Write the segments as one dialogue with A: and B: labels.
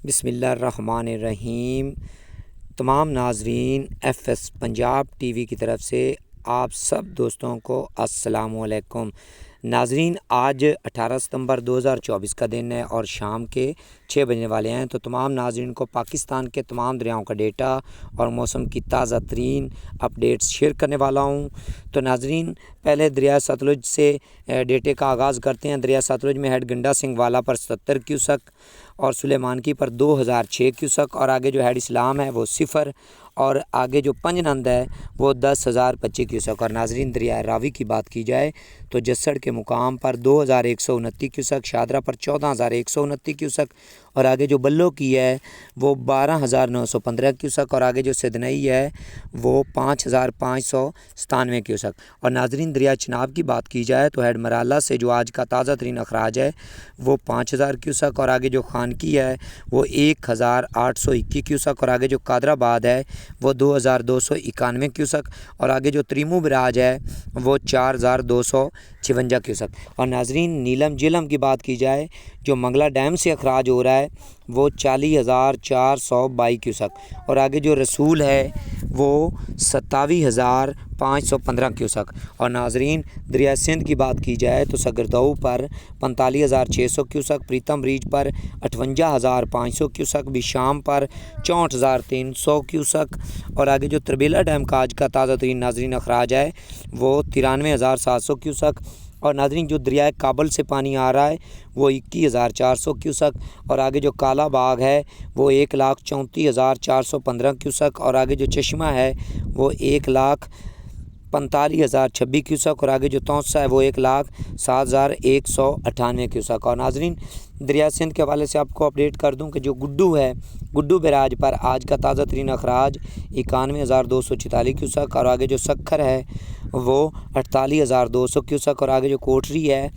A: بسم اللہ الرحمن الرحیم۔ تمام ناظرین F S Punjab T V کی طرف سے آپ سب دوستوں کو السلام علیکم۔ ناظرین، آج 18 ستمبر 2024 کا دن ہے اور شام کے 6 بجنے والے ہیں، تو تمام ناظرین کو پاکستان کے تمام دریاؤں کا ڈیٹا اور موسم کی تازہ ترین اپڈیٹس شیئر کرنے والا ہوں۔ تو ناظرین، پہلے دریا ستلج سے ڈیٹے کا آغاز کرتے ہیں۔ دریا ستلج میں ہیڈ گنڈا سنگھ والا پر 77 کیوسک اور سلیمان کی پر 2006 کیوسک، اور آگے جو ہیڈ اسلام ہے وہ 0، اور آگے جو پنجنند ہے وہ 10,025 کیوسک۔ اور ناظرین، دریائے راوی کی بات کی جائے تو جسڑ کے مقام پر 2,129 کیوسک، شادرہ پر 14,129 کیوسک، اور آگے جو بلو کی ہے وہ 12,915 کیوسک، اور آگے جو سدنئی ہے وہ 5,597 کیوسک۔ اور ناظرین، دریا چناب کی بات کی جائے تو ہیڈ مرالہ سے جو آج کا تازہ ترین اخراج ہے وہ 5,000 کیوسک، اور آگے جو خانکی ہے وہ 1,821 کیوسک، اور آگے جو قادر آباد ہے وہ 2,291 کیوسک، اور آگے جو تریمو براج ہے وہ 4,256 کیوسک۔ اور ناظرین، نیلم جیلم کی بات کی جائے جو منگلہ ڈیم سے اخراج ہو رہا ہے وہ 40,422 کیوسک، اور آگے جو رسول ہے وہ 27,515 کیوسک۔ اور ناظرین، دریا سندھ کی بات کی جائے تو سگردو پر 45,600 کیوسک، پریتم ریچ پر 58,500 کیوسک، بشام پر 64,300 کیوسک، اور آگے جو تربیلا ڈیم کا آج کا تازہ ترین ناظرین اخراج ہے وہ 93,700 کیوسک۔ اور ناظرین، جو دریائے کابل سے پانی آ رہا ہے وہ 21,400 کیوسک، اور آگے جو کالا باغ ہے وہ 1,34,415 کیوسک، اور آگے جو چشمہ ہے وہ 1,45,026 کیوسک، اور آگے جو توسا ہے وہ 1,07,198 کیوسک۔ اور ناظرین، دریا سندھ کے حوالے سے آپ کو اپڈیٹ کر دوں کہ جو گڈو ہے، گڈو بیراج پر آج کا تازہ ترین اخراج 91,244 کیوسک، اور آگے جو سکھر ہے وہ 48,200 کیوسک، اور آگے جو کوٹری ہے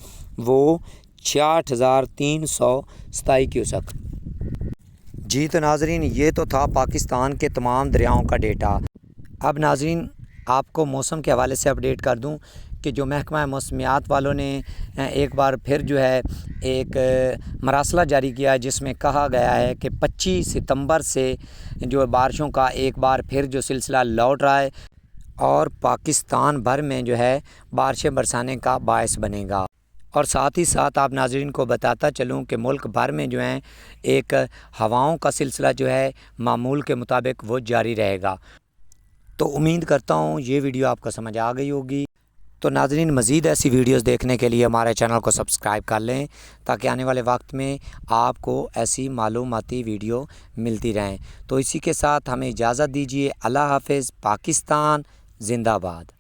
A: وہ 66,327 کیوسک۔ جی تو ناظرین، یہ تو تھا پاکستان کے تمام دریاؤں کا ڈیٹا۔ اب ناظرین، آپ کو موسم کے حوالے سے اپڈیٹ کر دوں کہ جو محکمہ موسمیات والوں نے ایک بار پھر جو ہے ایک مراسلہ جاری کیا ہے، جس میں کہا گیا ہے کہ 25 ستمبر سے جو بارشوں کا ایک بار پھر جو سلسلہ لوٹ رہا ہے اور پاکستان بھر میں جو ہے بارشیں برسانے کا باعث بنے گا۔ اور ساتھ ہی ساتھ آپ ناظرین کو بتاتا چلوں کہ ملک بھر میں جو ہیں ایک ہواؤں کا سلسلہ جو ہے معمول کے مطابق وہ جاری رہے گا۔ تو امید کرتا ہوں یہ ویڈیو آپ کو سمجھ آ گئی ہوگی۔ تو ناظرین، مزید ایسی ویڈیوز دیکھنے کے لیے ہمارے چینل کو سبسکرائب کر لیں تاکہ آنے والے وقت میں آپ کو ایسی معلوماتی ویڈیو ملتی رہیں۔ تو اسی کے ساتھ ہمیں اجازت دیجیے۔ اللہ حافظ۔ پاکستان زندہ باد۔